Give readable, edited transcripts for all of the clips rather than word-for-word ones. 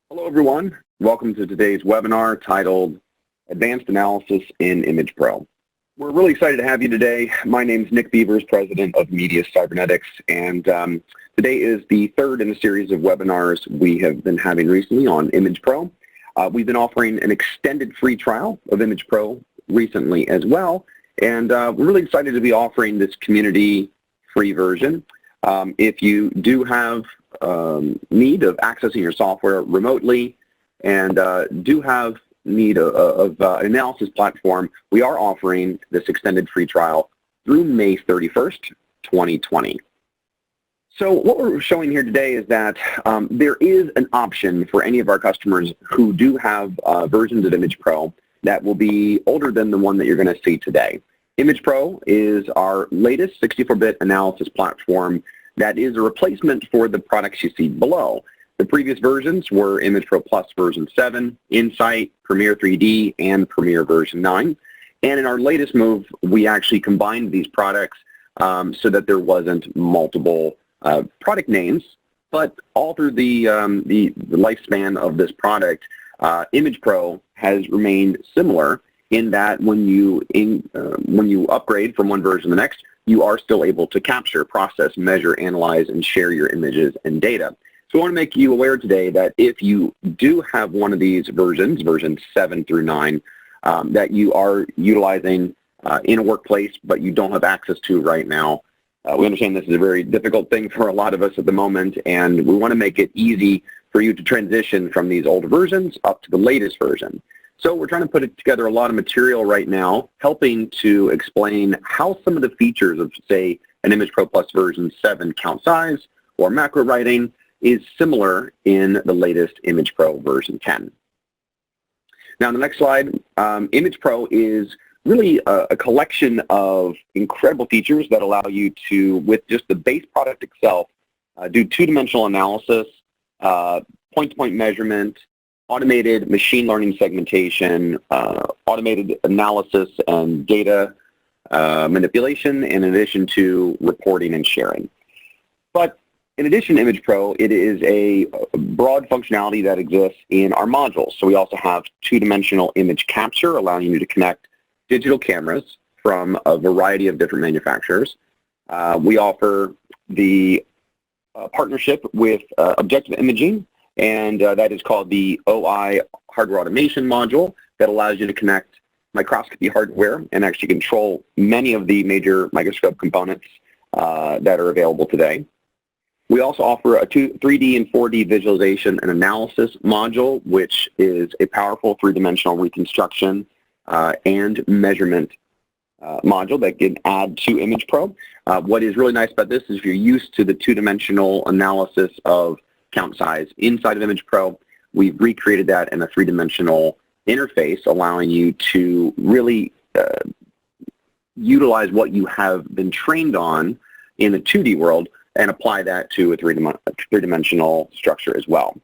Hello everyone, welcome to today's webinar titled Advanced Analysis in Image Pro. We're really excited to have you today. My name is Nick Beavers, President of Media Cybernetics, and today is the third in a series of webinars we have been having recently on Image Pro. We've been offering an extended free trial of Image Pro recently as well, and we're really excited to be offering this community free version. If you do have need of accessing your software remotely and do have need of an analysis platform, we are offering this extended free trial through May 31st, 2020. So what we're showing here today is that there is an option for any of our customers who do have versions of Image Pro that will be older than the one that you're going to see today. Image Pro is our latest 64-bit analysis platform that is a replacement for the products you see below. The previous versions were Image Pro Plus version 7, Insight, Premiere 3D, and Premiere version 9. And in our latest move, we actually combined these products so that there wasn't multiple product names, but all through the lifespan of this product, Image Pro has remained similar in that when you upgrade from one version to the next, you are still able to capture, process, measure, analyze, and share your images and data. So I want to make you aware today that if you do have one of these versions, versions 7 through 9, that you are utilizing in a workplace but you don't have access to right now, we understand this is a very difficult thing for a lot of us at the moment, and we want to make it easy for you to transition from these older versions up to the latest version. So we're trying to put together a lot of material right now, helping to explain how some of the features of, say, an Image Pro Plus version 7 count size or macro writing is similar in the latest Image Pro version 10. Now, on the next slide, Image Pro is really a collection of incredible features that allow you to, with just the base product itself, do two-dimensional analysis, point-to-point measurement, automated machine learning segmentation, automated analysis and data manipulation, in addition to reporting and sharing. But in addition to Image Pro, it is a broad functionality that exists in our modules. So we also have two-dimensional image capture, allowing you to connect digital cameras from a variety of different manufacturers. We offer the partnership with Objective Imaging, and that is called the OI hardware automation module that allows you to connect microscopy hardware and actually control many of the major microscope components that are available today. We also offer a 3D and 4D visualization and analysis module, which is a powerful three-dimensional reconstruction and measurement module that can add to Image Pro. What is really nice about this is if you're used to the two-dimensional analysis of count size inside of Image Pro, we've recreated that in a three-dimensional interface, allowing you to really utilize what you have been trained on in the 2D world and apply that to a three-dimensional structure as well.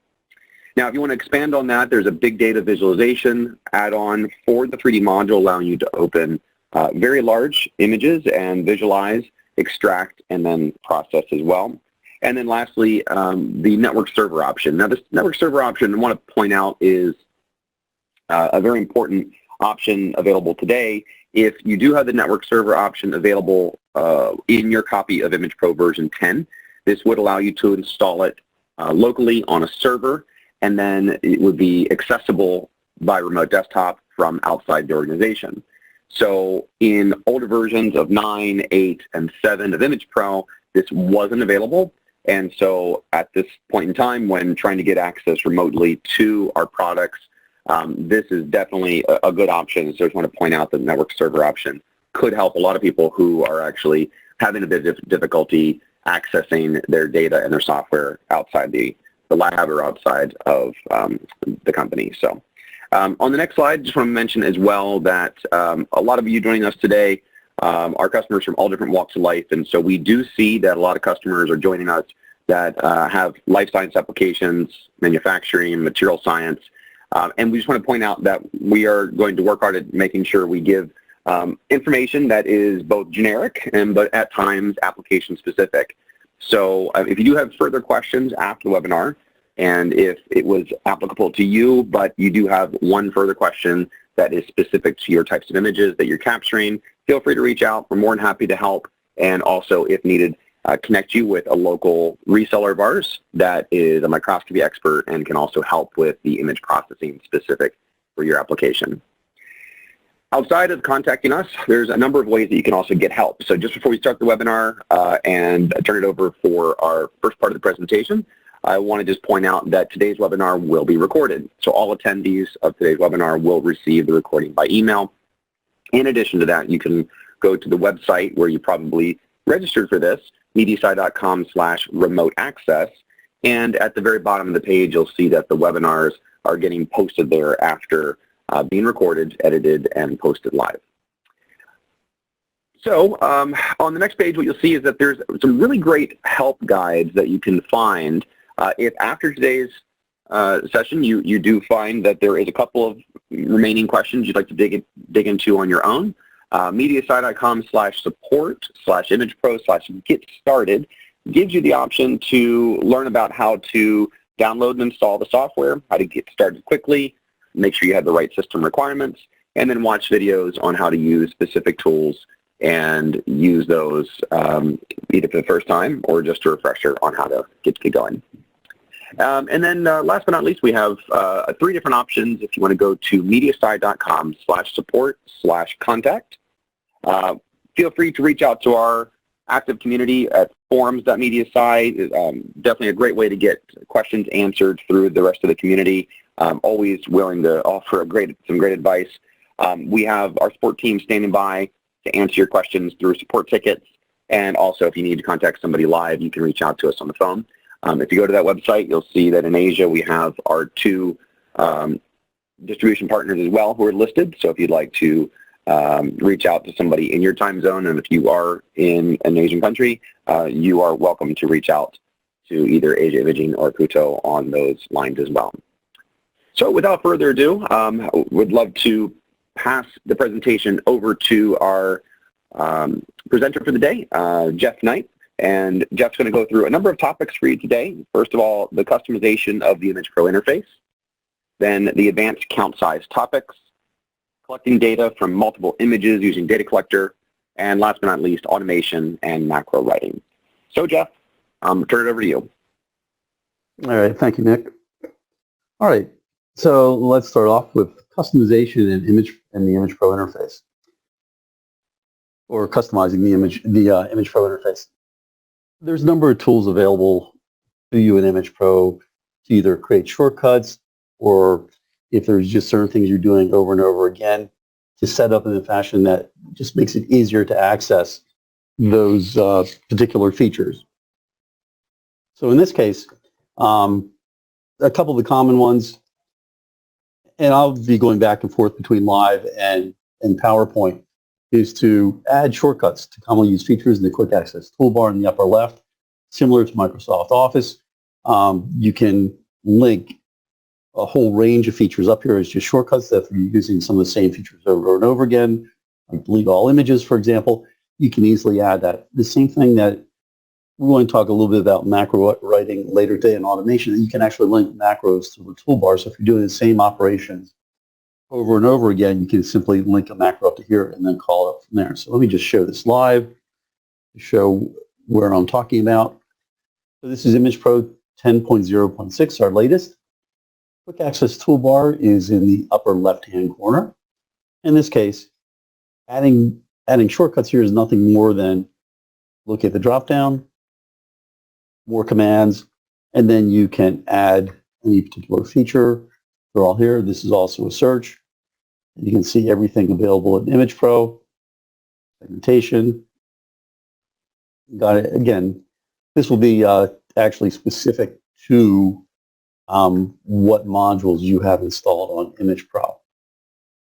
Now, if you want to expand on that, there's a big data visualization add-on for the 3D module, allowing you to open very large images and visualize, extract, and then process as well. And then lastly, the network server option. Now, this network server option, I want to point out, is a very important option available today. If you do have the network server option available in your copy of Image Pro version 10, this would allow you to install it locally on a server, and then it would be accessible by remote desktop from outside the organization. So in older versions of 9, 8, and 7 of Image Pro, this wasn't available. And so at this point in time, when trying to get access remotely to our products, this is definitely a good option. So I just want to point out that the network server option could help a lot of people who are actually having a bit of difficulty accessing their data and their software outside the lab or outside of the company. So on the next slide, just want to mention as well that a lot of you joining us today are customers from all different walks of life, and so we do see that a lot of customers are joining us that have life science applications, manufacturing, material science, and we just want to point out that we are going to work hard at making sure we give information that is both generic but at times application specific. So if you do have further questions after the webinar, and if it was applicable to you, but you do have one further question that is specific to your types of images that you're capturing, feel free to reach out. We're more than happy to help. And also, if needed, connect you with a local reseller of ours that is a microscopy expert and can also help with the image processing specific for your application. Outside of contacting us, there's a number of ways that you can also get help. So just before we start the webinar and turn it over for our first part of the presentation, I want to just point out that today's webinar will be recorded. So all attendees of today's webinar will receive the recording by email. In addition to that, you can go to the website where you probably registered for this, mediasci.com/remote access, and at the very bottom of the page, you'll see that the webinars are getting posted there after being recorded, edited, and posted live. So on the next page, what you'll see is that there's some really great help guides that you can find. If after today's session you do find that there is a couple of remaining questions you'd like to dig into on your own, mediasci.com/support/imagepro/get started gives you the option to learn about how to download and install the software, how to get started quickly, make sure you have the right system requirements, and then watch videos on how to use specific tools and use those either for the first time or just a refresher on how to get going. And then last but not least, we have 3 different options if you want to go to mediasci.com/support/contact. Feel free to reach out to our active community at forums.mediasci. Definitely a great way to get questions answered through the rest of the community. Always willing to offer some great advice. We have our support team standing by to answer your questions through support tickets. And also, if you need to contact somebody live, you can reach out to us on the phone. If you go to that website, you'll see that in Asia we have our 2 distribution partners as well who are listed. So if you'd like to reach out to somebody in your time zone, and if you are in an Asian country, you are welcome to reach out to either Asia Imaging or Kuto on those lines as well. So without further ado, would love to pass the presentation over to our presenter for the day, Jeff Knight. And Jeff's going to go through a number of topics for you today. First of all, the customization of the ImagePro interface, then the advanced count size topics, collecting data from multiple images using data collector, and last but not least, automation and macro writing. So Jeff, turn it over to you. All right, thank you, Nick. All right, so let's start off with customization and the ImagePro interface, or customizing the ImagePro interface. There's a number of tools available to you in ImagePro to either create shortcuts, or if there's just certain things you're doing over and over again, to set up in a fashion that just makes it easier to access those particular features. So in this case, a couple of the common ones, and I'll be going back and forth between Live and PowerPoint, is to add shortcuts to commonly used features in the quick access toolbar in the upper left. Similar to Microsoft Office, you can link a whole range of features up here as just shortcuts that if you're using some of the same features over and over again, like delete all images, for example, you can easily add that. The same thing that we're going to talk a little bit about macro writing later today in automation. You can actually link macros to the toolbar. So if you're doing the same operations over and over again, you can simply link a macro up to here and then call it from there. So let me just show this live to show where I'm talking about. So this is ImagePro 10.0.6, our latest. Quick access toolbar is in the upper left-hand corner. In this case, adding shortcuts here is nothing more than look at the drop-down, more commands, and then you can add any particular feature. They're all here. This is also a search. You can see everything available in ImagePro, segmentation. Got it. Again, this will be actually specific to what modules you have installed on ImagePro.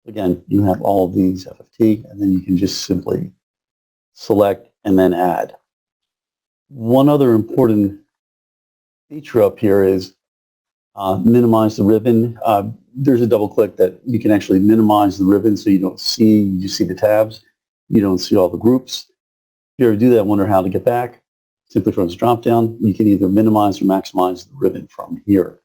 Again, you have all of these FFT, and then you can just simply select and then add. One other important feature up here is minimize the ribbon. there's a double click that you can actually minimize the ribbon so you see the tabs. You don't see all the groups. If you ever do that, wonder how to get back, simply from this drop down, you can either minimize or maximize the ribbon from here.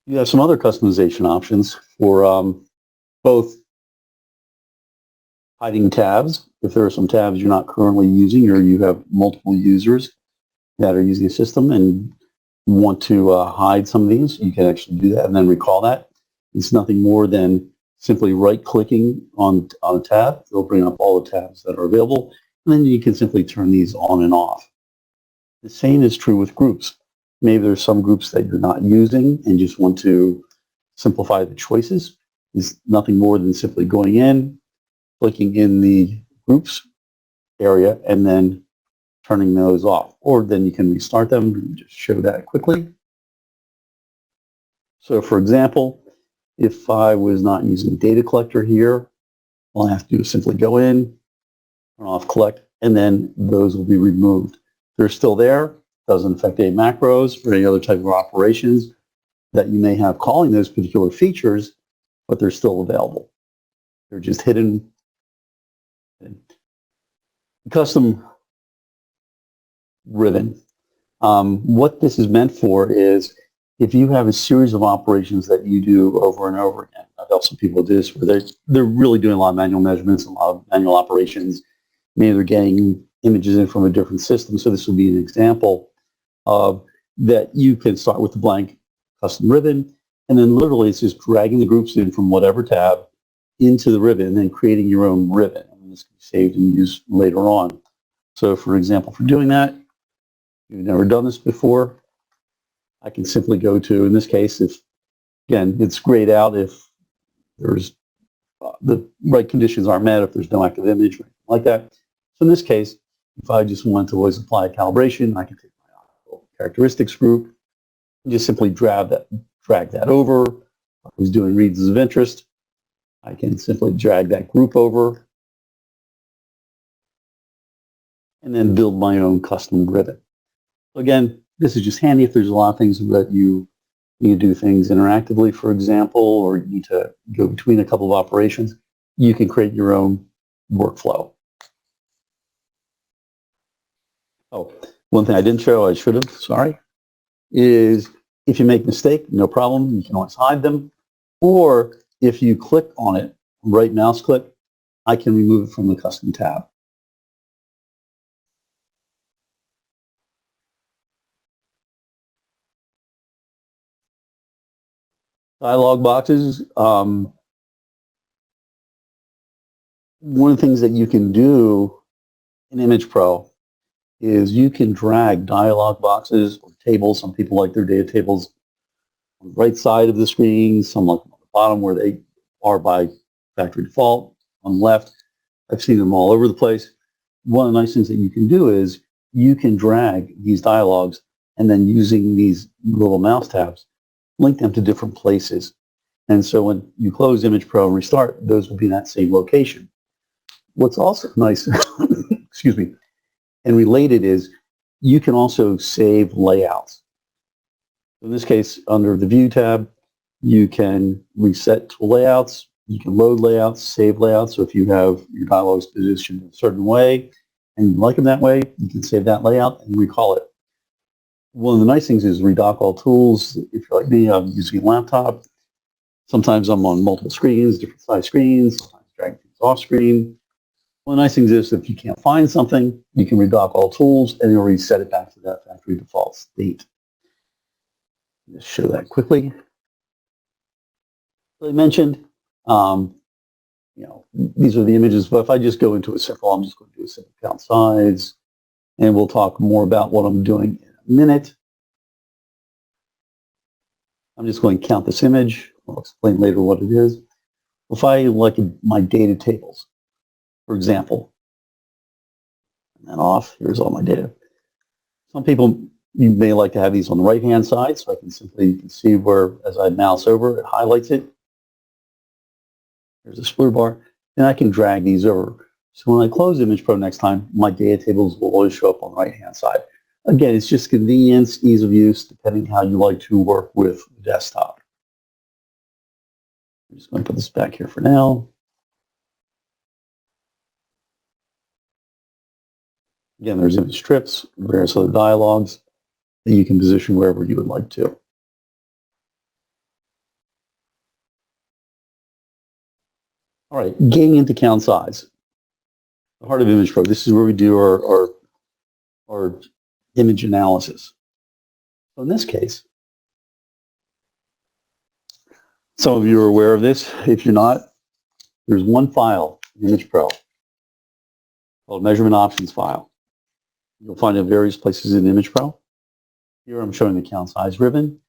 You have some other customization options for both hiding tabs. If there are some tabs you're not currently using or you have multiple users that are using the system and want to hide some of these, you can actually do that and then recall that. It's nothing more than simply right-clicking on a tab. It'll bring up all the tabs that are available, and then you can simply turn these on and off. The same is true with groups. Maybe there's some groups that you're not using and just want to simplify the choices. It's nothing more than simply going in, clicking in the groups area, and then turning those off. Or then you can restart them and just show that quickly. So for example, if I was not using data collector here, all I have to do is simply go in, turn off collect, and then those will be removed. They're still there, doesn't affect any macros or any other type of operations that you may have calling those particular features, but they're still available. They're just hidden. Custom ribbon. What this is meant for is if you have a series of operations that you do over and over again. I've helped some people do this where they're really doing a lot of manual measurements, a lot of manual operations. Maybe they're getting images in from a different system. So this would be an example of that you can start with the blank custom ribbon, and then literally it's just dragging the groups in from whatever tab into the ribbon and then creating your own ribbon. And this can be saved and used later on. So for example, for doing that, if you've never done this before, I can simply go to, in this case, if, again, it's grayed out if there's the right conditions aren't met, if there's no active image or anything like that. So in this case, if I just want to always apply a calibration, I can take my characteristics group and just simply drag that over. If I was doing regions of interest, I can simply drag that group over and then build my own custom ribbon. Again, this is just handy if there's a lot of things that you need to do things interactively, for example, or you need to go between a couple of operations. You can create your own workflow. Oh, one thing I didn't show, I should have, sorry, is if you make a mistake, no problem, you can always hide them. Or if you click on it, right mouse click, I can remove it from the custom tab. Dialog boxes. One of the things that you can do in Image Pro is you can drag dialog boxes or tables. Some people like their data tables on the right side of the screen, some like them on the bottom where they are by factory default. On the left, I've seen them all over the place. One of the nice things that you can do is you can drag these dialogs and then using these little mouse tabs, link them to different places. And so when you close Image Pro and restart, those will be in that same location. What's also nice, excuse me, and related is you can also save layouts. In this case, under the View tab, you can reset to layouts, you can load layouts, save layouts. So if you have your dialogues positioned in a certain way and you like them that way, you can save that layout and recall it. One of the nice things is redock all tools. If you're like me, I'm using a laptop. Sometimes I'm on multiple screens, different size screens, sometimes dragging things off screen. One of the nice things is if you can't find something, you can redock all tools and it'll reset it back to that factory default state. Just show that quickly. As I mentioned, these are the images, but if I just go into a simple, I'm just going to do a simple count size, and we'll talk more about what I'm doing in a minute. I'm just going to count this image. I'll explain later what it is. If I like my data tables, for example, and then off, here's all my data. Some people, you may like to have these on the right-hand side, so I can simply, you can see where, as I mouse over, it highlights it. There's a split bar, and I can drag these over. So when I close Image Pro next time, my data tables will always show up on the right-hand side. Again, it's just convenience, ease of use, depending how you like to work with the desktop. I'm just going to put this back here for now. Again, there's image strips, various other dialogues that you can position wherever you would like to. All right, getting into count size. The heart of Image Pro, this is where we do our image analysis. So in this case, some of you are aware of this. If you're not, there's one file in Image Pro called Measurement Options file. You'll find it in various places in Image Pro. Here I'm showing the count size ribbon,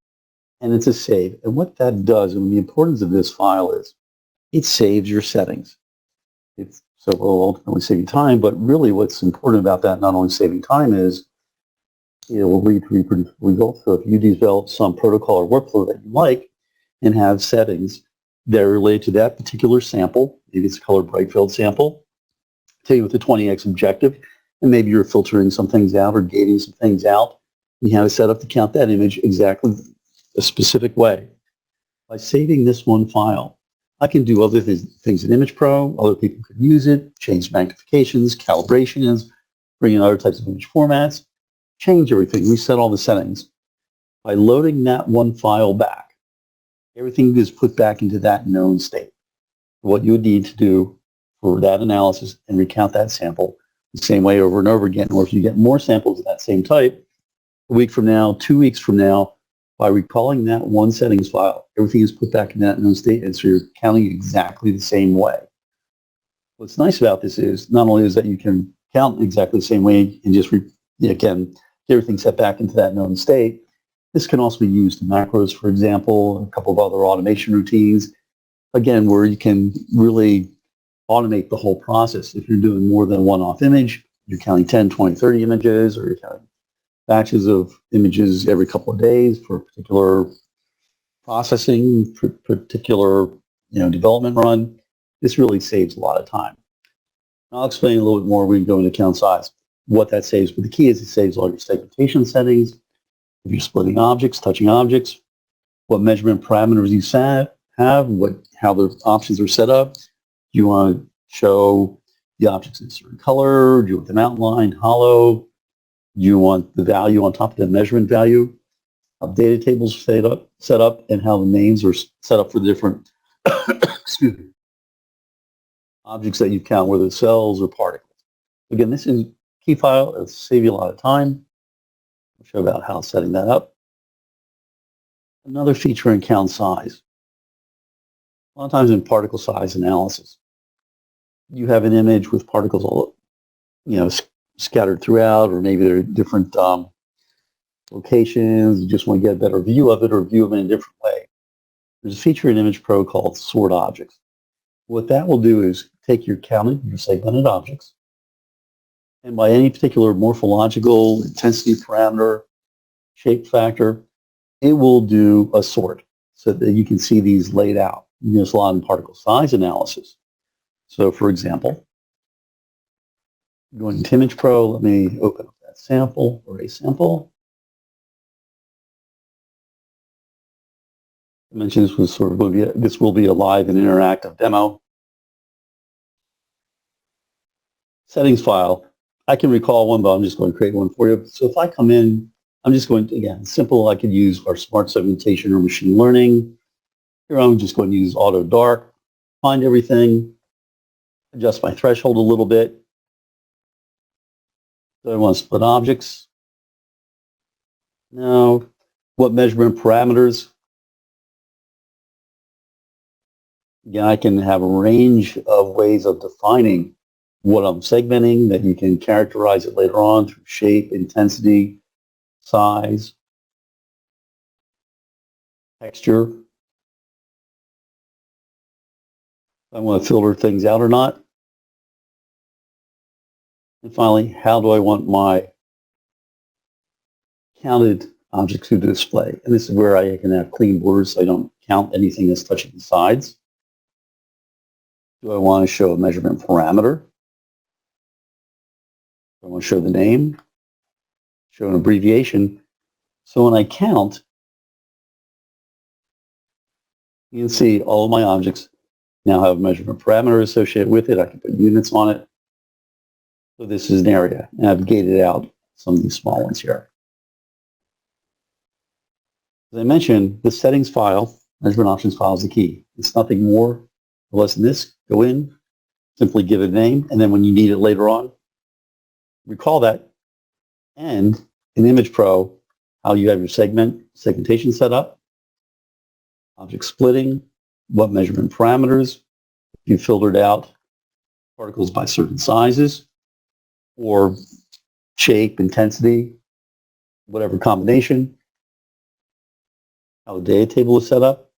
and it's a save. And what that does, and the importance of this file is, it saves your settings. So it will ultimately save you time, but really what's important about that, not only saving time, is it will lead to reproducible results. So if you develop some protocol or workflow that you like and have settings that are related to that particular sample, maybe it's a color bright field sample, take it with the 20x objective, and maybe you're filtering some things out or gating some things out, you have it set up to count that image exactly a specific way. By saving this one file, I can do other things in Image Pro. Other people could use it, change magnifications, calibrations, bring in other types of image formats, change everything, reset all the settings. By loading that one file back, everything is put back into that known state. What you would need to do for that analysis and recount that sample the same way over and over again, or if you get more samples of that same type, a week from now, 2 weeks from now, by recalling that one settings file, everything is put back in that known state, and so you're counting exactly the same way. What's nice about this is not only is that you can count exactly the same way and just, again, get everything set back into that known state, this can also be used in macros, for example, a couple of other automation routines, again, where you can really automate the whole process. If you're doing more than a one-off image, you're counting 10, 20, 30 images, or you're counting batches of images every couple of days for a particular processing, particular development run. This really saves a lot of time. I'll explain a little bit more when we go into count size, what that saves. But the key is it saves all your segmentation settings, if you're splitting objects, touching objects, what measurement parameters you have, how the options are set up. Do you want to show the objects in a certain color? Do you want them outlined, hollow? You want the value on top of the measurement value, how data tables are set up, and how the names are set up for the different excuse me, objects that you count, whether it's cells or particles. Again, this is a key file. It'll save you a lot of time. I'll show about how setting that up. Another feature in count size. A lot of times in particle size analysis, you have an image with particles all, scattered throughout, or maybe there are different locations. You just want to get a better view of it or view them in a different way. There's a feature in Image Pro called Sort Objects. What that will do is take your counted, your segmented objects, and by any particular morphological intensity parameter, shape factor, it will do a sort so that you can see these laid out. You use a lot in particle size analysis. So for example, going to Image Pro, let me open up that sample or a sample. I mentioned this was sort of this will be a live and interactive demo. Settings file. I can recall one, but I'm just going to create one for you. So if I come in, I'm just going to, again, simple, I could use our smart segmentation or machine learning. Here I'm just going to use auto dark, find everything, adjust my threshold a little bit. So I want to split objects. Now, what measurement parameters? Again, I can have a range of ways of defining what I'm segmenting that you can characterize it later on through shape, intensity, size, texture. I want to filter things out or not. And finally, how do I want my counted objects to display? And this is where I can have clean borders so I don't count anything that's touching the sides. Do I want to show a measurement parameter? I want to show the name, show an abbreviation. So when I count, you can see all of my objects now have a measurement parameter associated with it. I can put units on it. So this is an area, and I've gated out some of these small ones here. As I mentioned, the settings file, measurement options file, is the key. It's nothing more or less than this. Go in, simply give it a name, and then when you need it later on, recall that. And in Image Pro, how you have your segmentation set up, object splitting, what measurement parameters, you filtered out particles by certain sizes, or shape, intensity, whatever combination, how the data table is set up,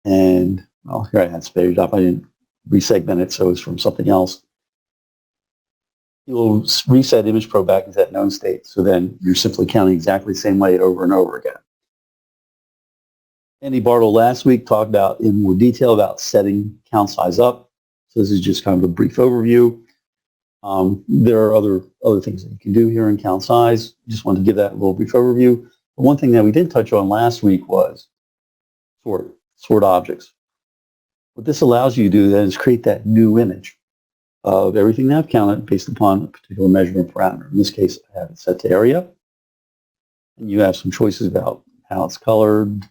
and well, here I had spaced up. I didn't resegment it, so it's from something else. You'll reset Image Pro back into that known state, so then you're simply counting exactly the same way over and over again. Andy Bartle last week talked about in more detail about setting count size up. So this is just kind of a brief overview. There are other things that you can do here in count size. Just wanted to give that a little brief overview. But one thing that we didn't touch on last week was sort objects. What this allows you to do then is create that new image of everything that I've counted based upon a particular measurement parameter. In this case, I have it set to area. And you have some choices about how it's colored.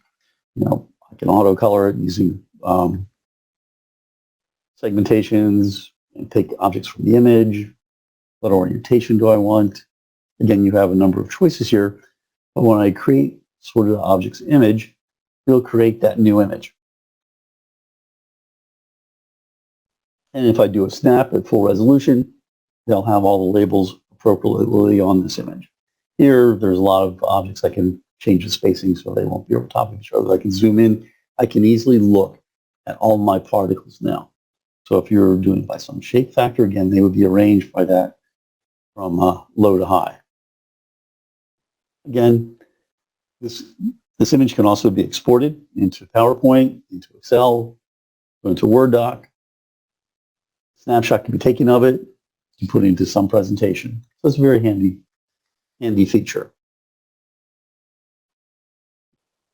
You know, I can auto color it using segmentations and take objects from the image. What orientation do I want? Again, you have a number of choices here. But when I create sorted objects image, it'll create that new image. And if I do a snap at full resolution, they'll have all the labels appropriately on this image. Here, there's a lot of objects I can change the spacing so they won't be over top of each other. I can zoom in. I can easily look at all my particles now. So if you're doing it by some shape factor, again, they would be arranged by that from low to high. Again, this image can also be exported into PowerPoint, into Excel, into Word doc. Snapshot can be taken of it and put into some presentation. So it's a very handy feature.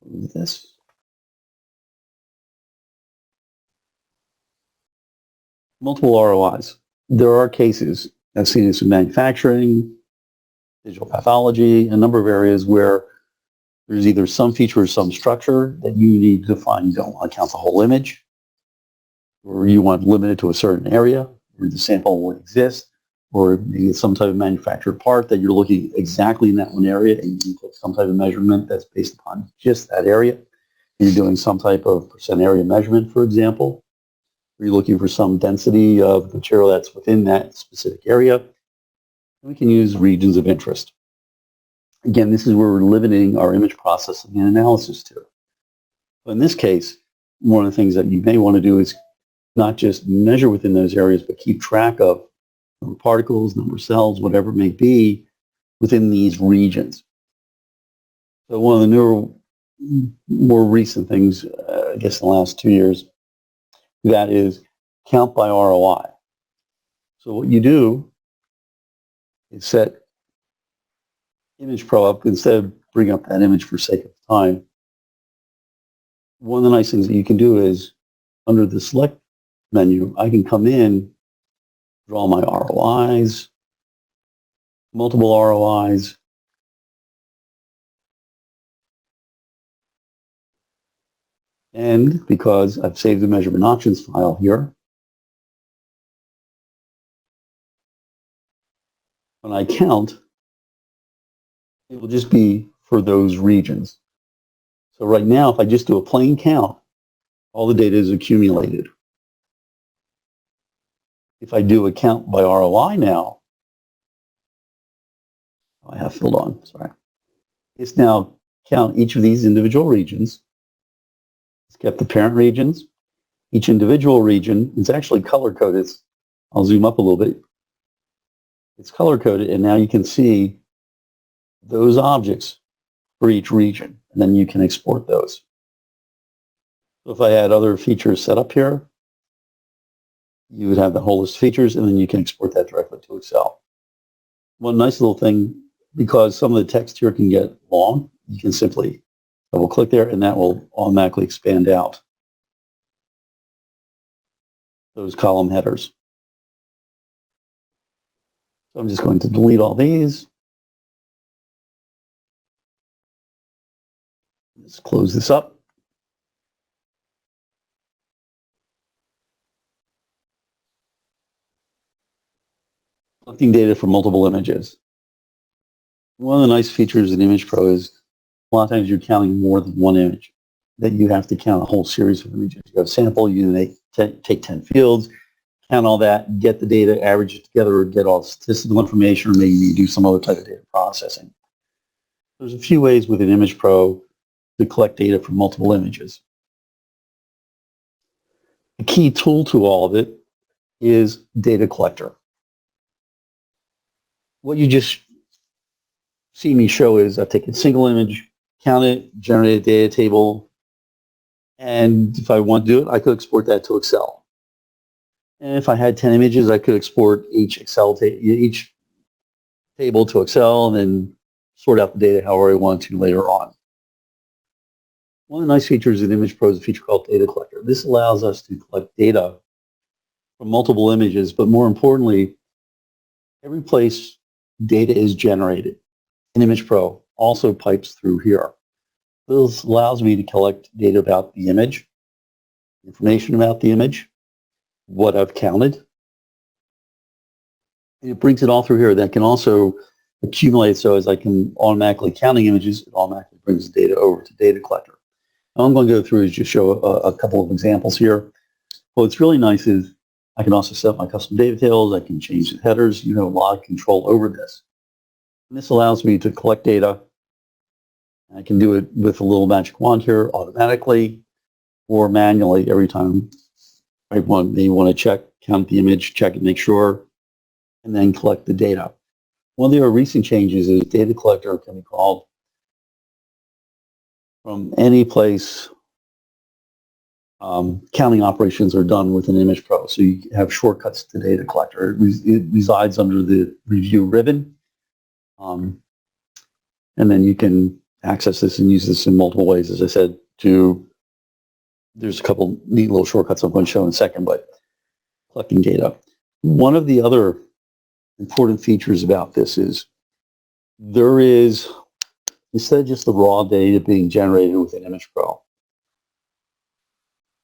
This. Multiple ROIs. There are cases, I've seen this in manufacturing, digital pathology, a number of areas where there's either some feature or some structure that you need to define. You don't want to count the whole image, or you want to limit it to a certain area where the sample will exist, or maybe it's some type of manufactured part that you're looking exactly in that one area and you can take some type of measurement that's based upon just that area. You're doing some type of percent area measurement, for example. Or you're looking for some density of material that's within that specific area. We can use regions of interest. Again, this is where we're limiting our image processing and analysis to. But in this case, one of the things that you may want to do is not just measure within those areas, but keep track of number of particles, number of cells, whatever it may be within these regions. So one of the newer, more recent things, I guess in the last 2 years, that is count by ROI. So what you do is set Image Pro up, instead of bringing up that image for sake of time. One of the nice things that you can do is under the select menu, I can come in, draw my ROIs, multiple ROIs, and because I've saved the measurement options file here, when I count, it will just be for those regions. So right now, if I just do a plain count, all the data is accumulated. If I do a count by ROI now, I have filled on, sorry. It's now count each of these individual regions. It's kept the parent regions. Each individual region is actually color-coded. I'll zoom up a little bit. It's color-coded, and now you can see those objects for each region, and then you can export those. So if I had other features set up here, you would have the whole list of features, and then you can export that directly to Excel. One nice little thing because some of the text here can get long, you can simply double click there and that will automatically expand out those column headers. So I'm just going to delete all these. Let's close this up. Collecting data from multiple images. One of the nice features in Image Pro is a lot of times you're counting more than one image, that you have to count a whole series of images. You have a sample, you take 10 fields, count all that, get the data, average it together, or get all statistical information, or maybe you do some other type of data processing. There's a few ways within Image Pro to collect data from multiple images. The key tool to all of it is Data Collector. What you just see me show is I've taken a single image, count it, generate a data table, and if I want to do it, I could export that to Excel. And if I had 10 images, I could export each table to Excel and then sort out the data however I want to later on. One of the nice features in Image Pro is a feature called Data Collector. This allows us to collect data from multiple images, but more importantly, every place data is generated in Image Pro also pipes through here. This allows me to collect data about the image, information about the image, what I've counted. And it brings it all through here. That can also accumulate, so as I can automatically counting images, it automatically brings the data over to Data Collector. All I'm going to go through is just show a couple of examples here. What's really nice is I can also set up my custom data tables. I can change the headers. You have a lot of control over this. And this allows me to collect data. I can do it with a little magic wand here automatically or manually every time I want to check, count the image, check it, make sure, and then collect the data. One of the recent changes is Data Collector can be called from any place counting operations are done within Image Pro. So you have shortcuts to Data Collector. It resides under the review ribbon. And then you can access this and use this in multiple ways, as I said, there's a couple neat little shortcuts I'm going to show in a second, but collecting data. One of the other important features about this is there is, instead of just the raw data being generated within Image Pro,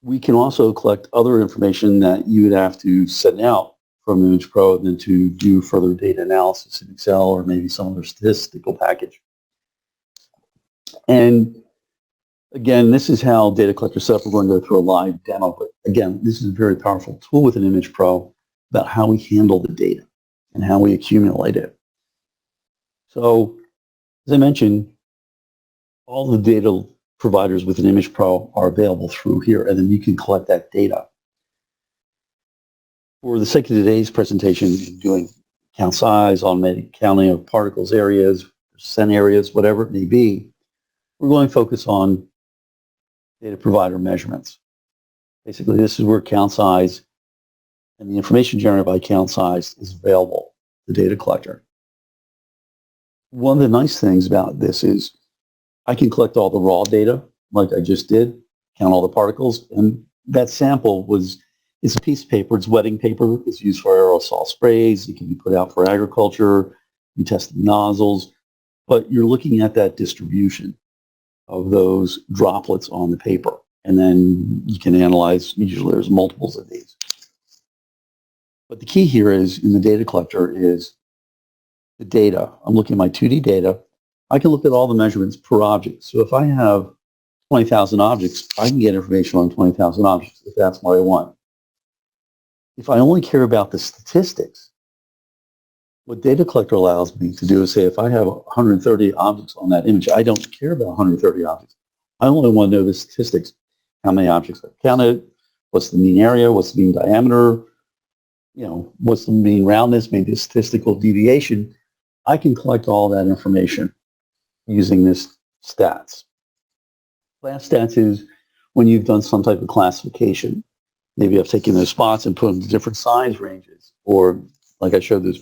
we can also collect other information that you would have to send out from Image Pro and then to do further data analysis in Excel or maybe some other statistical package. And again, this is how Data Collector set up. We're going to go through a live demo, but again, this is a very powerful tool within Image Pro about how we handle the data and how we accumulate it. So, as I mentioned, all the data providers within Image Pro are available through here, and then you can collect that data. For the sake of today's presentation, doing count size, automated counting of particles areas, percent areas, whatever it may be, we're going to focus on data provider measurements. Basically, this is where count size and the information generated by count size is available, the Data Collector. One of the nice things about this is I can collect all the raw data like I just did, count all the particles, and that sample it's a piece of paper, it's wetting paper, it's used for aerosol sprays, it can be put out for agriculture, you test nozzles, but you're looking at that distribution of those droplets on the paper, and then you can analyze, usually there's multiples of these. But the key here is, in the Data Collector, is the data. I'm looking at my 2D data. I can look at all the measurements per object. So if I have 20,000 objects, I can get information on 20,000 objects if that's what I want. If I only care about the statistics, what Data Collector allows me to do is say if I have 130 objects on that image, I don't care about 130 objects. I only want to know the statistics. How many objects I've counted, what's the mean area, what's the mean diameter, what's the mean roundness, maybe a statistical deviation. I can collect all that information using this stats. Class stats is when you've done some type of classification. Maybe I've taken those spots and put them to different size ranges, or like I showed those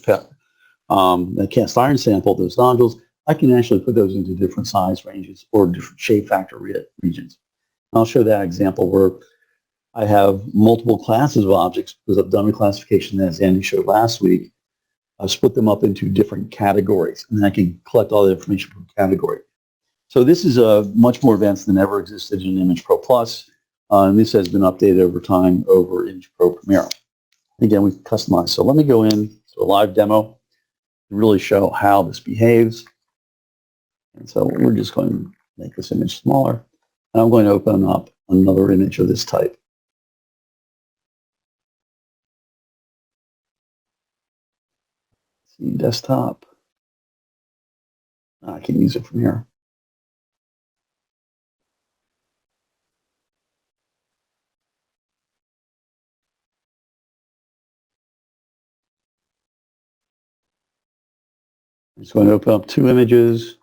a cast iron sample, those nodules, I can actually put those into different size ranges or different shape factor regions. I'll show that example where I have multiple classes of objects because I've done a classification as Andy showed last week. I've split them up into different categories, and then I can collect all the information from category. So this is much more advanced than ever existed in Image Pro Plus, and this has been updated over time over Image Pro Premiere. Again, we've customized. So let me go in to a live demo to really show how this behaves. And so we're just going to make this image smaller, and I'm going to open up another image of this type. See, desktop. I can use it from here. I'm just going to open up two images.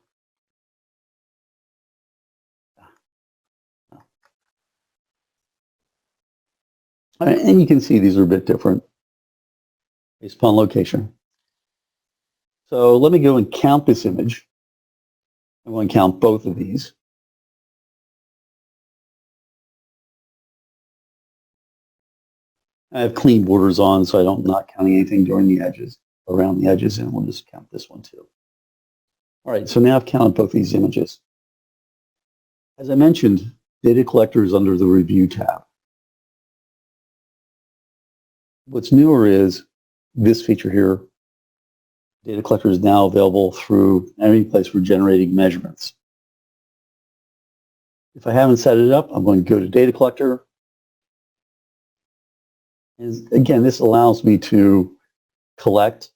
And you can see these are a bit different based upon location. So let me go and count this image. I'm going to count both of these. I have clean borders on, so I'm not counting anything during the edges, around the edges, and we'll just count this one too. All right, so now I've counted both these images. As I mentioned, data collector is under the Review tab. What's newer is this feature here. Data collector is now available through any place for generating measurements. If I haven't set it up, I'm going to go to data collector. And again, this allows me to collect.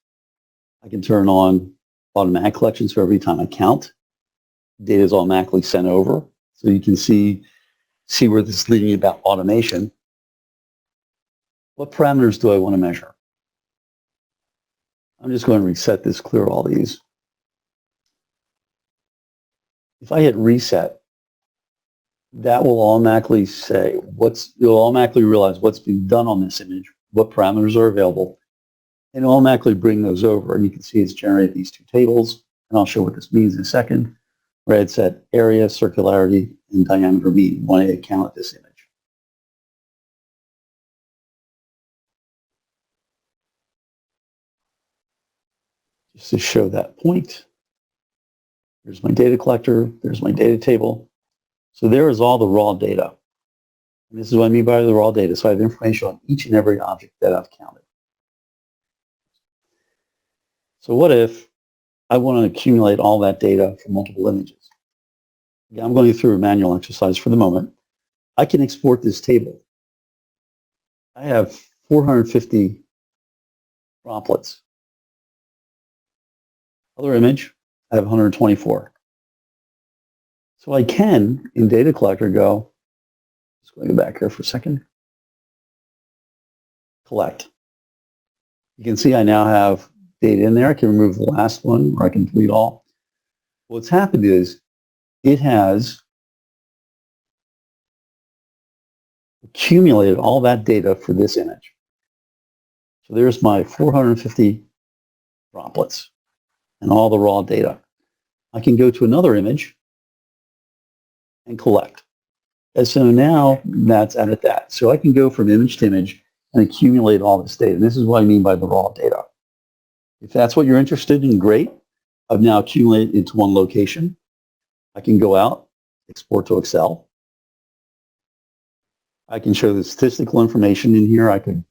I can turn on automatic collection, so every time I count, data is automatically sent over. So you can see where this is leading about automation. What parameters do I want to measure? I'm just going to reset this, clear all these. If I hit reset, that will automatically say you'll automatically realize what's being done on this image, what parameters are available, and it'll automatically bring those over. And you can see it's generated these two tables, and I'll show what this means in a second, where it said area, circularity, and diameter mean when I count this image. Just to show that point. There's my data collector, there's my data table. So there is all the raw data. And this is what I mean by the raw data. So I have information on each and every object that I've counted. So what if I want to accumulate all that data from multiple images? Again, I'm going through a manual exercise for the moment. I can export this table. I have 450 droplets. Other image, I have 124. So I can, in data collector, go, just going to go back here for a second, collect. You can see I now have data in there. I can remove the last one, or I can delete all. What's happened is it has accumulated all that data for this image. So there's my 450 droplets and all the raw data. I can go to another image and collect. And so now that's at that. So I can go from image to image and accumulate all this data. And this is what I mean by the raw data. If that's what you're interested in, great. I've now accumulated into one location. I can go out, export to Excel. I can show the statistical information in here. I could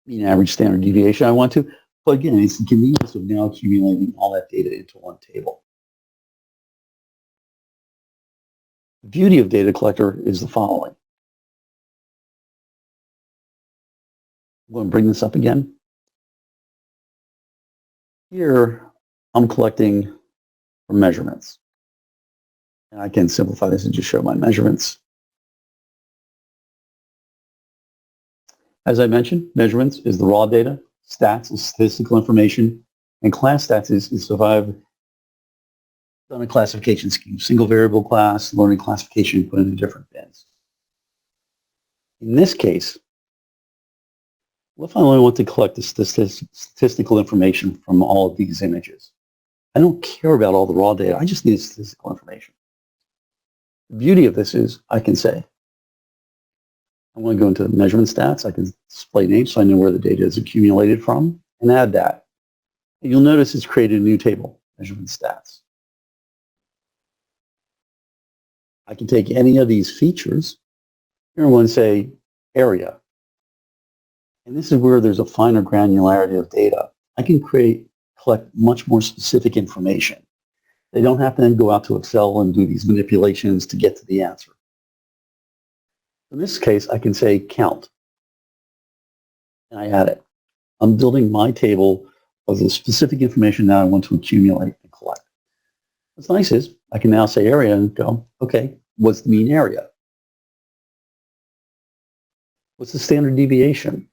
mean average standard deviation I want to. But again, it's the convenience of now accumulating all that data into one table. The beauty of data collector is the following. I'm going to bring this up again. Here, I'm collecting for measurements. And I can simplify this and just show my measurements. As I mentioned, measurements is the raw data. Stats is statistical information. And class stats is if I've done a classification scheme, single variable class, learning classification, put into different bins. In this case, What if I only want to collect the statistical information from all of these images? I don't care about all the raw data. I just need statistical information. The beauty of this is I can say, I want to go into measurement stats. I can display names so I know where the data is accumulated from and add that. And you'll notice it's created a new table, measurement stats. I can take any of these features. Here I want to say area. And this is where there's a finer granularity of data. I can collect much more specific information. They don't have to then go out to Excel and do these manipulations to get to the answer. In this case, I can say count, and I add it. I'm building my table of the specific information that I want to accumulate and collect. What's nice is I can now say area and go, okay, what's the mean area? What's the standard deviation?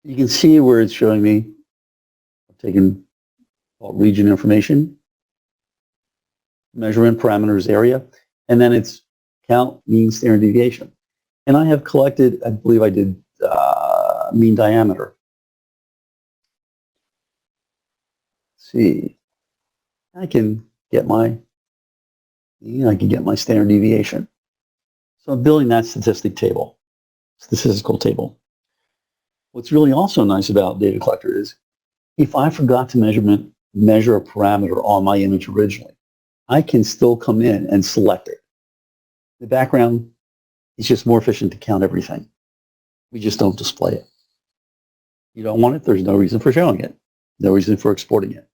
You can see where it's showing me, I've taken region information, measurement parameters area, and then it's count, mean, standard deviation. And I have collected, I believe I did mean diameter. Let's see, I can get my standard deviation. So I'm building that statistical table. What's really also nice about Data Collector is if I forgot to measure a parameter on my image originally, I can still come in and select it. The background is just more efficient to count everything. We just don't display it. You don't want it, there's no reason for showing it, no reason for exporting it.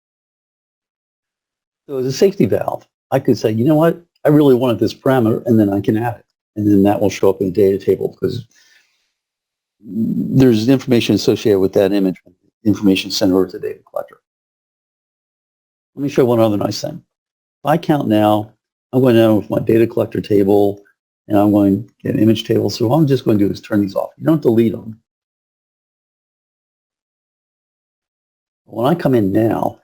So as a safety valve, I could say, you know what, I really wanted this parameter, and then I can add it. And then that will show up in the data table because there's information associated with that image, information sent over to the Data Collector. Let me show one other nice thing. If I count now, I'm going down with my Data Collector table, and I'm going to get an image table. So what I'm just going to do is turn these off. You don't delete them. When I come in now,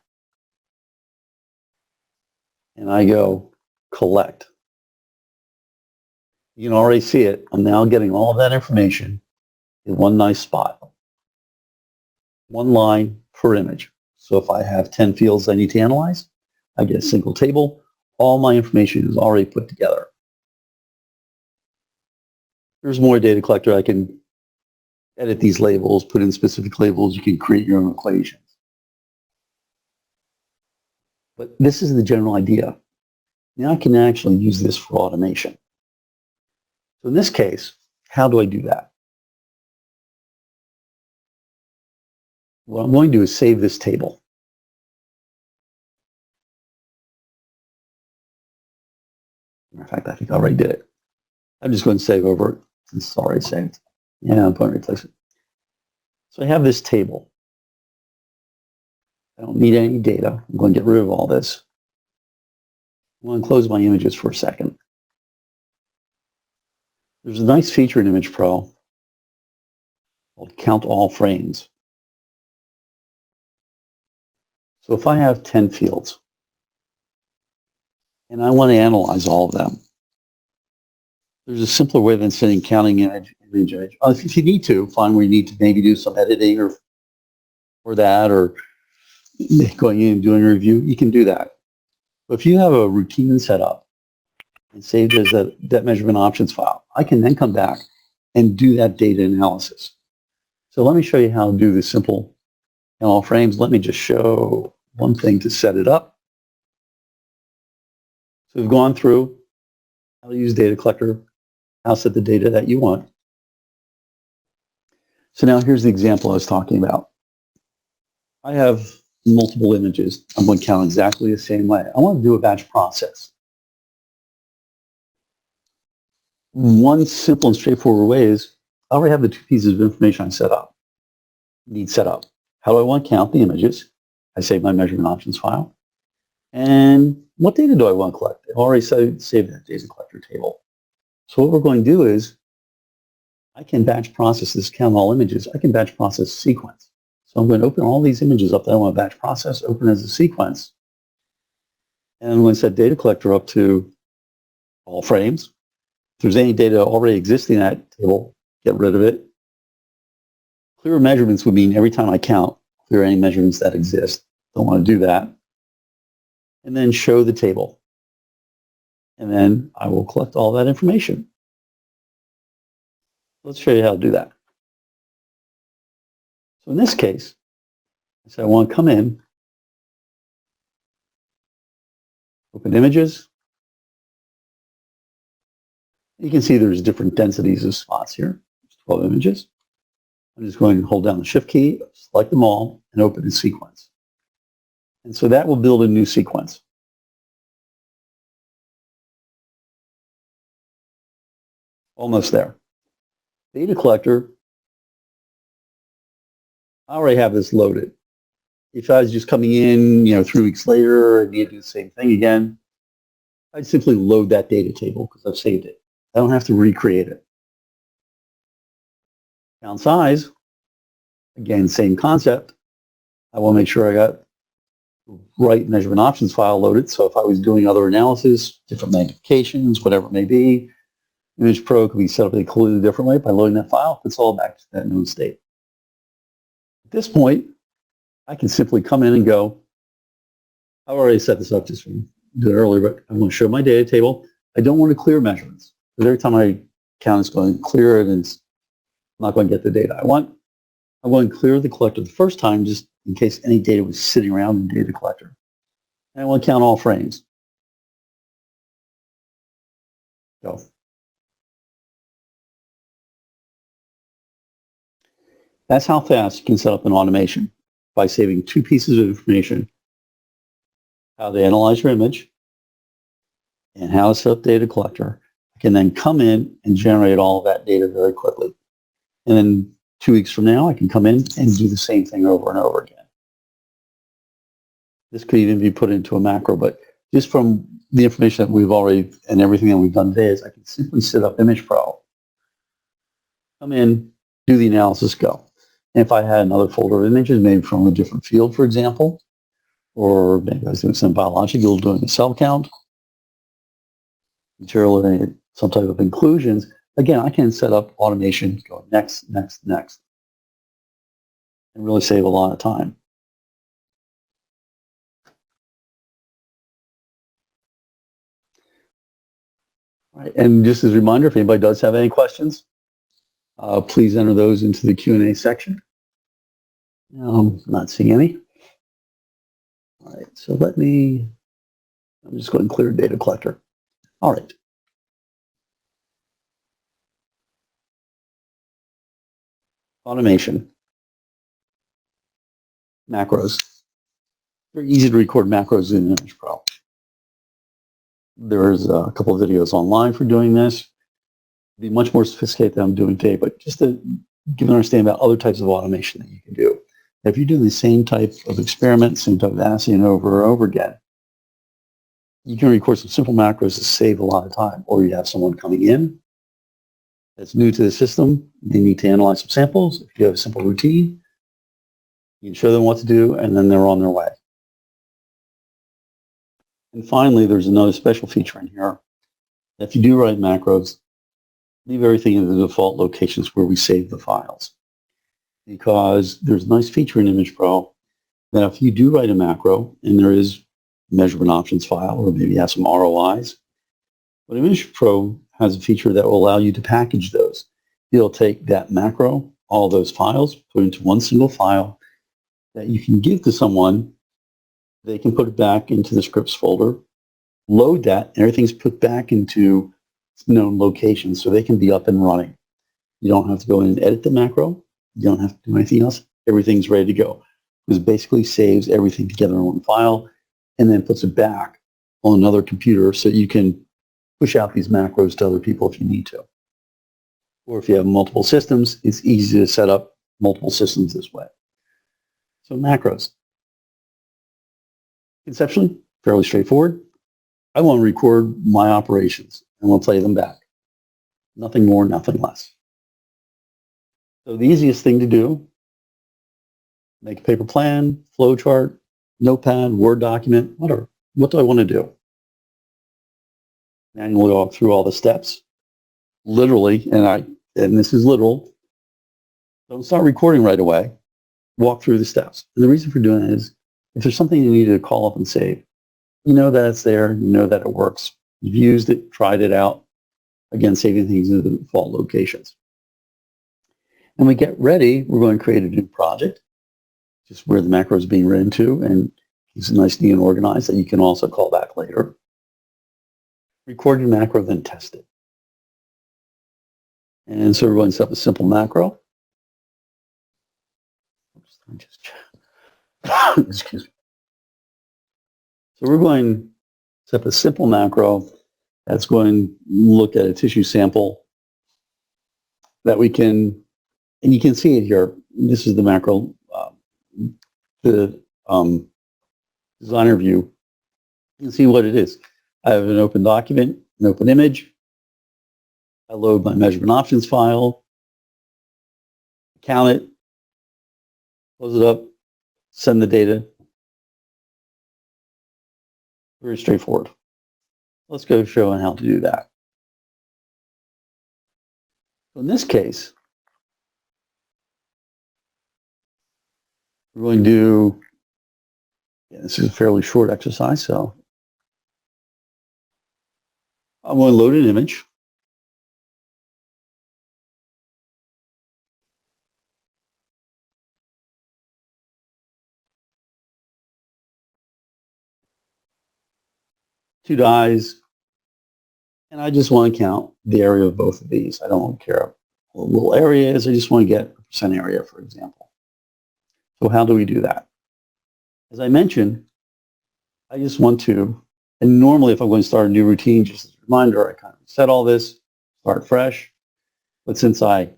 and I go collect, you can already see it. I'm now getting all of that information in one nice spot. One line per image. So if I have 10 fields I need to analyze, I get a single table. All my information is already put together. There's more Data Collector. I can edit these labels, put in specific labels. You can create your own equations. But this is the general idea. Now I can actually use this for automation. So in this case, how do I do that? What I'm going to do is save this table. In fact, I think I already did it. I'm just going to save over it since it's already saved. Yeah, I'm going to replace it. So I have this table. I don't need any data. I'm going to get rid of all this. I'm going to close my images for a second. There's a nice feature in Image Pro called Count All Frames. So if I have 10 fields and I want to analyze all of them, there's a simpler way than saying counting image. If you need to, find where you need to maybe do some editing or that, or going in and doing a review, you can do that. But if you have a routine set up and saved as that measurement options file, I can then come back and do that data analysis. So let me show you how to do this simple in all frames. Let me just show one thing to set it up. So we've gone through how to use Data Collector, how to set the data that you want. So now here's the example I was talking about. I have multiple images. I'm going to count exactly the same way. I want to do a batch process. One simple and straightforward way is I already have the two pieces of information I need set up. How do I want to count the images? I save my measurement options file. And what data do I want to collect? I've already saved that Data Collector table. So what we're going to do is I can batch process this count all images. I can batch process sequence. So I'm going to open all these images up that I want to batch process, open as a sequence. And I'm going to set Data Collector up to all frames. If there's any data already existing in that table, get rid of it. Clear measurements would mean every time I count, clear any measurements that exist. Don't want to do that. And then show the table. And then I will collect all that information. Let's show you how to do that. So in this case, I say I want to come in, open images. You can see there's different densities of spots here. There's 12 images. I'm just going to hold down the Shift key, select them all, and open a sequence. And so that will build a new sequence. Almost there. Data collector, I already have this loaded. If I was just coming in, 3 weeks later, and need to do the same thing again, I'd simply load that data table because I've saved it. I don't have to recreate it. Count size, again, same concept. I want to make sure I got the right measurement options file loaded. So if I was doing other analysis, different magnifications, whatever it may be, Image Pro could be set up in a completely different way by loading that file. It's all back to that known state. At this point, I can simply come in and go, I've already set this up just from doing it earlier, but I'm going to show my data table. I don't want to clear measurements. Because every time I count, it's going to clear it, and it's not going to get the data I want. I'm going to clear the collector the first time, just in case any data was sitting around in the data collector. And I want to count all frames. Go. That's how fast you can set up an automation by saving 2 pieces of information: how to analyze your image and how to set up data collector. I can then come in and generate all of that data very quickly. And then 2 weeks from now, I can come in and do the same thing over and over again. This could even be put into a macro, but just from the information that we've already, and everything that we've done today, is I can simply set up Image Pro, come in, do the analysis, go. And if I had another folder of images, maybe from a different field, for example, or maybe I was doing some biological, doing a cell count, material, some type of inclusions, again, I can set up automation, go next, next, next, and really save a lot of time. All right, and just as a reminder, if anybody does have any questions, please enter those into the Q&A section. I'm not seeing any. All right, so I'm just going to clear data collector. All right. Automation. Macros. Very easy to record macros in Image Pro. There's a couple of videos online for doing this. It'd be much more sophisticated than I'm doing today, but just to give an understanding about other types of automation that you can do. If you're doing the same type of experiment, same type of assaying over and over again, you can record some simple macros to save a lot of time. Or you have someone coming in that's new to the system. They need to analyze some samples. If you have a simple routine, you can show them what to do, and then they're on their way. And finally, there's another special feature in here. If you do write macros, leave everything in the default locations where we save the files. Because there's a nice feature in Image Pro that if you do write a macro, and there is measurement options file, or maybe you have some ROIs, but Image Pro has a feature that will allow you to package those. It'll take that macro, all those files, put into one single file that you can give to someone. They can put it back into the scripts folder, load that, and everything's put back into known locations so they can be up and running. You don't have to go in and edit the macro. You don't have to do anything else. Everything's ready to go. It basically saves everything together in one file and then puts it back on another computer so you can push out these macros to other people if you need to. Or if you have multiple systems, it's easy to set up multiple systems this way. So macros. Conceptually, fairly straightforward. I want to record my operations and we'll play them back. Nothing more, nothing less. So the easiest thing to do, make a paper plan, flow chart, notepad, Word document, whatever. What do I want to do? Manually walk through all the steps. Literally, and this is literal, Don't start recording right away. Walk through the steps. And the reason for doing it is if there's something you need to call up and save, you know that it's there, you know that it works. You've used it, tried it out. Again, saving things in the default locations. And we get ready, we're going to create a new project, just where the macro is being written to, and it's nice, neat, and organized that you can also call back later. Record your macro, then test it. And so we're going to set up a simple macro. Excuse me. So we're going to set up a simple macro that's going to look at a tissue sample that we can, and you can see it here. This is the macro, the designer view. You can see what it is. I have an open document, an open image. I load my measurement options file, count it, close it up, send the data. Very straightforward. Let's go show how to do that. So in this case, we're going to do, this is a fairly short exercise, so I'm going to load an image. Two dies, and I just want to count the area of both of these. I don't care what the little area is. I just want to get a percent area, for example. So how do we do that? As I mentioned, I just want to, and normally if I'm going to start a new routine, just as a reminder, I kind of set all this, start fresh. But since I had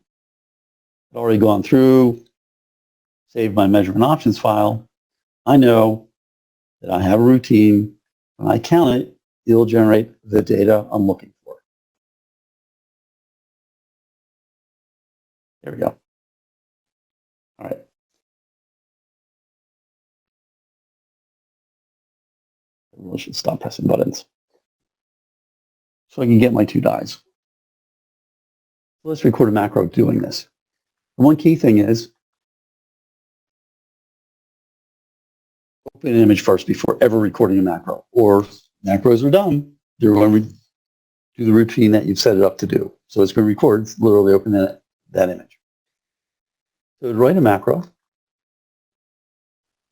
already gone through, saved my measurement options file, I know that I have a routine. When I count it, it'll generate the data I'm looking for. There we go. All right. I really should stop pressing buttons so I can get my two dies. So let's record a macro doing this. The one key thing is open an image first before ever recording a macro, or macros are done. They're going to do the routine that you've set it up to do. So it's going to record, it's literally open that image. So to write a macro,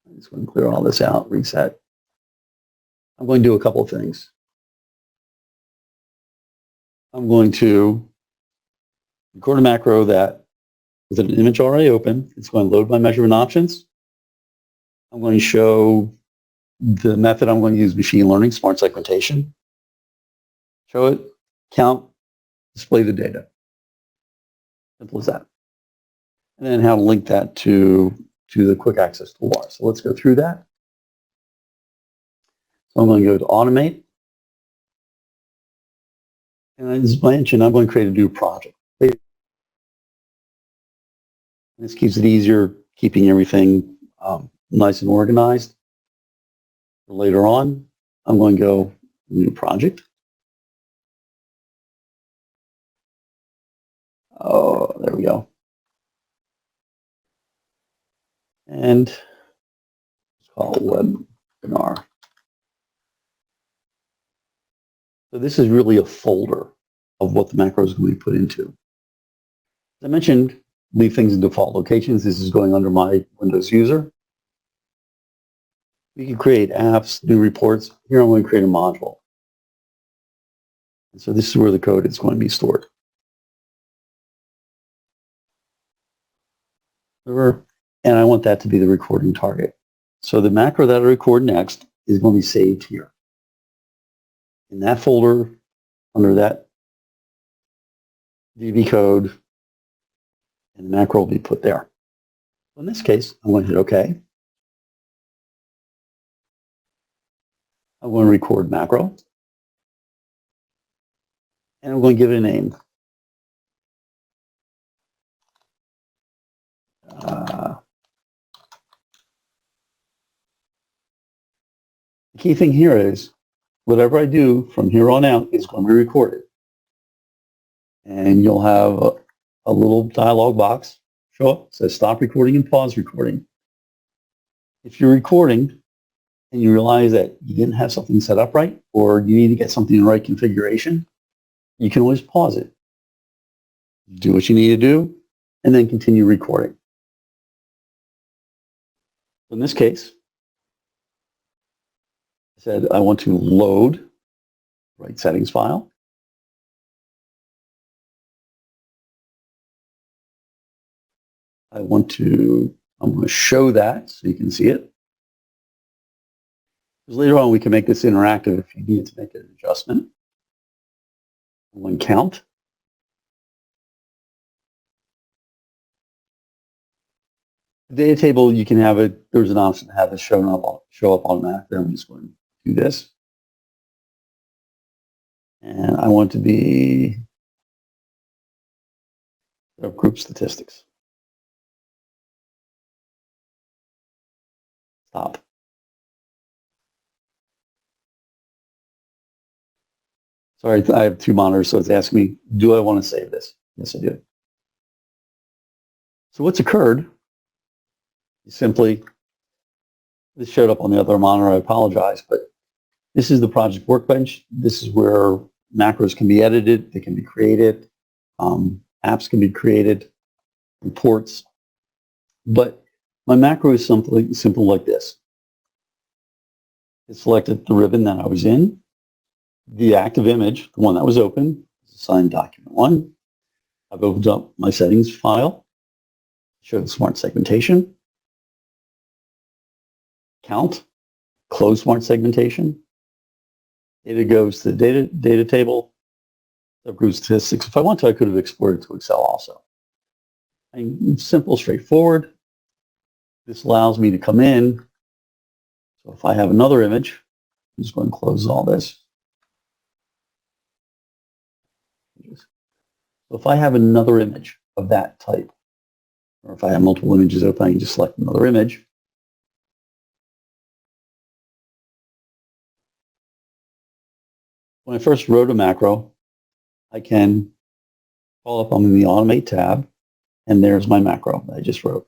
I'm just going to clear all this out, reset. I'm going to do a couple of things. I'm going to record a macro that with an image already open, it's going to load my measurement options. I'm going to show the method I'm going to use, machine learning, smart segmentation. Show it, count, display the data. Simple as that. And then how to link that to the quick access toolbar. So let's go through that. So I'm going to go to automate. And as mentioned, I'm going to create a new project. This keeps it easier, keeping everything nice and organized. Later on, I'm going to go new project. Oh, there we go. And let's call it webinar. So this is really a folder of what the macro is going to be put into. As I mentioned, leave things in default locations. This is going under my Windows user. We can create apps, new reports. Here I'm going to create a module. And so this is where the code is going to be stored. And I want that to be the recording target. So the macro that I record next is going to be saved here. In that folder, under that VB code, and the macro will be put there. In this case, I'm going to hit OK. I'm going to record macro. And I'm going to give it a name. The key thing here is whatever I do from here on out is going to be recorded. And you'll have a little dialog box show up. It says stop recording and pause recording. If you're recording and you realize that you didn't have something set up right, or you need to get something in the right configuration, you can always pause it. Do what you need to do, and then continue recording. In this case, I said I want to load right settings file. I'm going to show that so you can see it. Because later on we can make this interactive if you need to make an adjustment. One count. The data table, you can have it, there's an option to have it show up automatically. I'm just going to do this. And I want to be group statistics. Stop. Sorry, I have two monitors, so it's asking me, do I want to save this? Yes, I do. So what's occurred is simply, this showed up on the other monitor, I apologize, but this is the project workbench. This is where macros can be edited, they can be created, apps can be created, reports. But my macro is something simple like this. It selected the ribbon that I was in, the active image, the one that was open, is assigned document 1. I've opened up my settings file, showed smart segmentation, count, close smart segmentation. Data goes to the data table, subgroup statistics. If I want to, I could have exported to Excel also. Simple, straightforward. This allows me to come in. So if I have another image, I'm just going to close all this. So if I have another image of that type, or if I have multiple images open, I can just select another image. When I first wrote a macro, I can call up on the Automate tab, and there's my macro that I just wrote.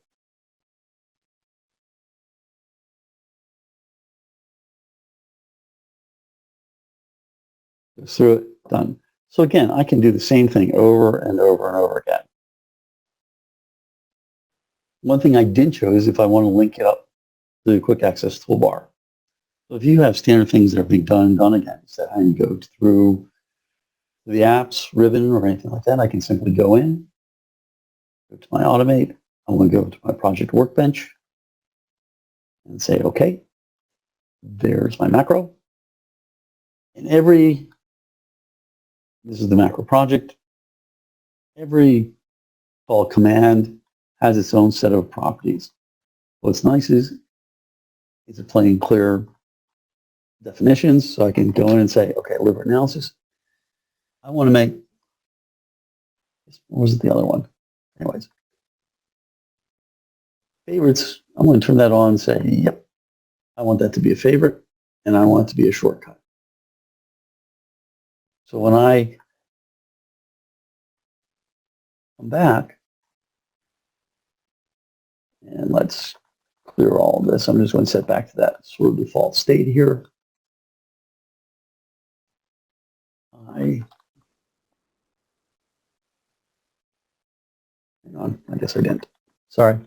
Goes through it, done. So again, I can do the same thing over and over and over again. One thing I didn't show is if I want to link it up to the quick access toolbar. So if you have standard things that are being done and done again, so how you go through the apps, ribbon, or anything like that, I can simply go in, go to my Automate. I'm going to go to my project workbench and say, okay, there's my macro. And this is the macro project. Every call command has its own set of properties. What's nice is it's a plain, clear definitions, so I can go in and say, okay, liver analysis. I want to make, what was it, the other one? Anyways, favorites, I'm going to turn that on and say, yep, I want that to be a favorite, and I want it to be a shortcut. So when I come back, and let's clear all of this, I'm just going to set back to that sort of default state here. Hang on, I guess I didn't. Sorry.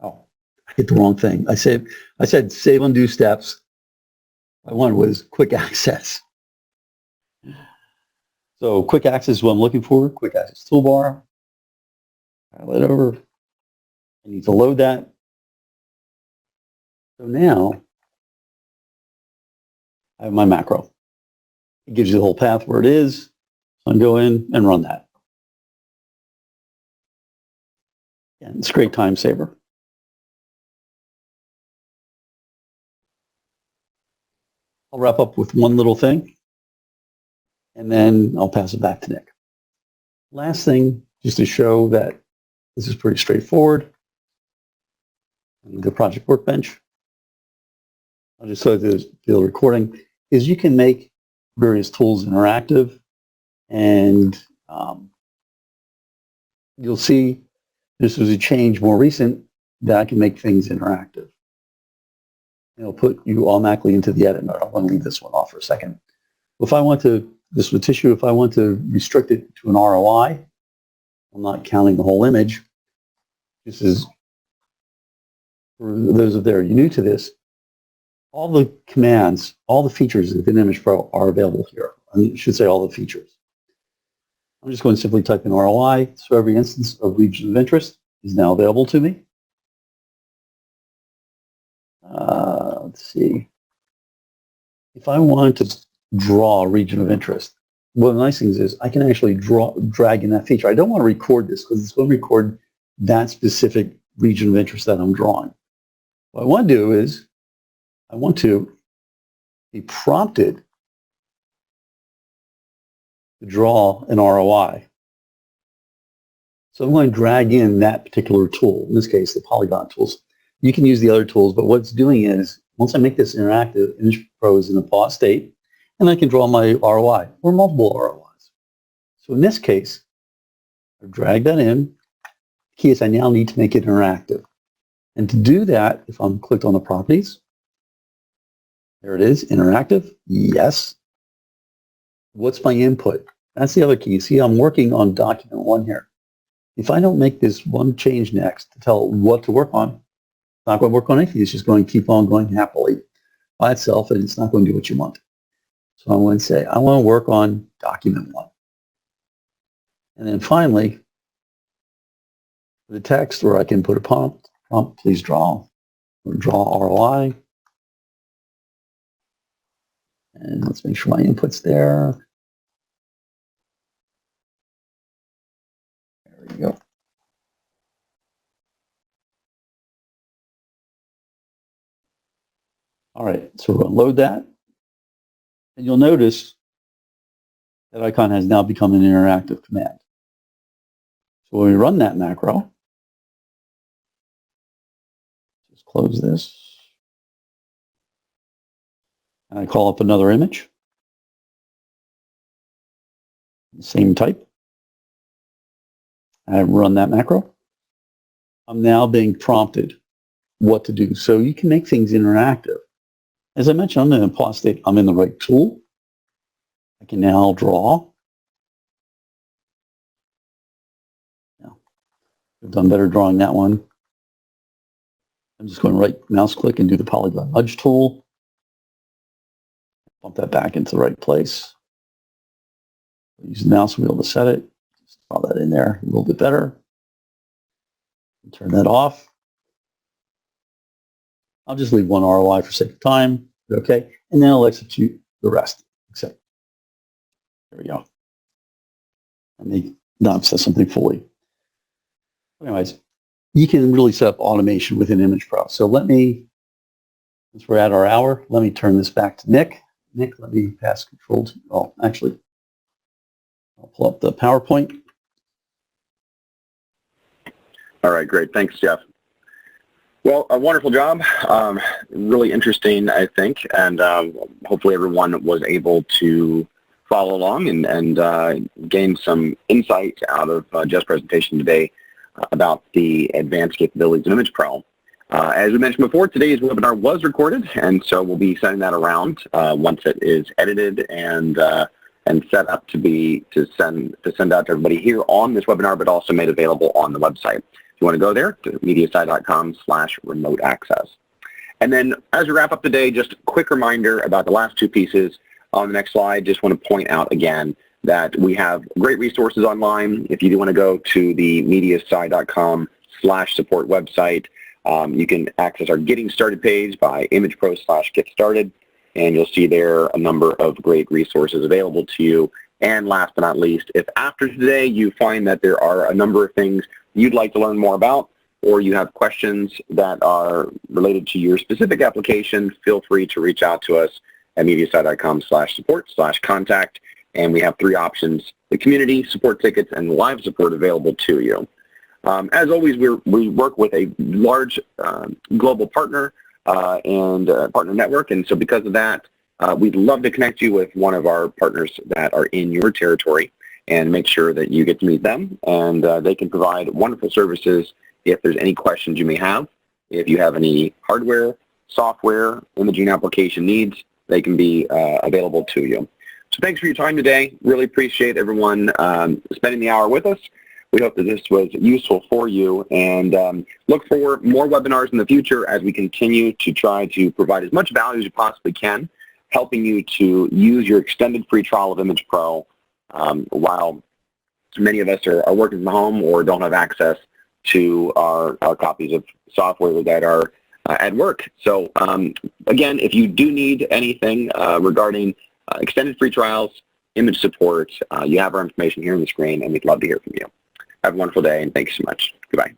Oh, I hit the wrong thing. I said save undo steps. My one was quick access. So quick access is what I'm looking for. Quick access toolbar. Highlight over. I need to load that. So now I have my macro. It gives you the whole path where it is. So I can go in and run that. And it's a great time saver. I'll wrap up with one little thing, and then I'll pass it back to Nick. Last thing, just to show that This is pretty straightforward. The project workbench. I'll just show you the recording. Is you can make various tools interactive, and you'll see this was a change more recent that I can make things interactive. It'll put you automatically into the edit mode. I want to leave this one off for a second. If I want to, this with tissue, if I want to restrict it to an ROI, I'm not counting the whole image. This is, for those of there new to this, all the commands, all the features within Image Pro are available here. I should say all the features. I'm just going to simply type in ROI, so every instance of region of interest is now available to me. Let's see. If I want to draw a region of interest, one of the nice things is I can actually drag in that feature. I don't want to record this because it's going to record that specific region of interest that I'm drawing. What I want to do is I want to be prompted to draw an ROI. So I'm going to drag in that particular tool, in this case, the polygon tools. You can use the other tools, but what it's doing is, once I make this interactive, Image Pro is in a pause state, and I can draw my ROI, or multiple ROIs. So in this case, I drag that in. The key is I now need to make it interactive. And to do that, if I'm clicked on the properties, there it is, interactive, yes. What's my input? That's the other key. See, I'm working on document 1 here. If I don't make this one change next to tell what to work on, it's not going to work on anything. It's just going to keep on going happily by itself, and it's not going to do what you want. So I'm going to say, I want to work on document 1. And then finally, the text, where I can put a prompt, please draw, or draw ROI. And let's make sure my input's there. There we go. All right, so we're going to load that. And you'll notice that icon has now become an interactive command. So when we run that macro, just close this. And I call up another image. Same type. I run that macro. I'm now being prompted what to do. So you can make things interactive. As I mentioned, I'm in a pause state. I'm in the right tool. I can now draw. Now, I've done better drawing that one. I'm just going to right mouse click and do the polygon nudge tool. Bump that back into the right place. Use the mouse wheel to set it. Just draw that in there a little bit better. Turn that off. I'll just leave one ROI for sake of time. Okay. And then I'll execute the rest. Except, there we go. I may not set something fully. Anyways, you can really set up automation within Image Pro. So let me, since we're at our hour, let me turn this back to Nick. Nick, let me pass control to, oh, actually, I'll pull up the PowerPoint. All right, great. Thanks, Jeff. Well, a wonderful job. Really interesting, I think, and hopefully everyone was able to follow along and gain some insight out of Jeff's presentation today about the advanced capabilities of Image Pro. As we mentioned before, today's webinar was recorded, and so we'll be sending that around once it is edited and set up to send out to everybody here on this webinar, but also made available on the website. If you want to go there to mediacy.com/remote access. And then as we wrap up today, just a quick reminder about the last two pieces. On the next slide, just want to point out again that we have great resources online. If you do want to go to the mediacy.com/support website, you can access our Getting Started page by imagepro/get started, and you'll see there a number of great resources available to you. And last but not least, if after today you find that there are a number of things you'd like to learn more about, or you have questions that are related to your specific application, feel free to reach out to us at mediacy.com/support/contact. And we have three options: the community, support tickets, and live support available to you. As always, we work with a large global partner and partner network, and so because of that, we'd love to connect you with one of our partners that are in your territory and make sure that you get to meet them, and they can provide wonderful services if there's any questions you may have. If you have any hardware, software, imaging application needs, they can be available to you. So thanks for your time today. Really appreciate everyone spending the hour with us. We hope that this was useful for you, and look for more webinars in the future as we continue to try to provide as much value as you possibly can, helping you to use your extended free trial of Image Pro while many of us are working from home or don't have access to our copies of software that are at work. So again, if you do need anything regarding extended free trials, image support, you have our information here on the screen, and we'd love to hear from you. Have a wonderful day, and thanks so much. Goodbye.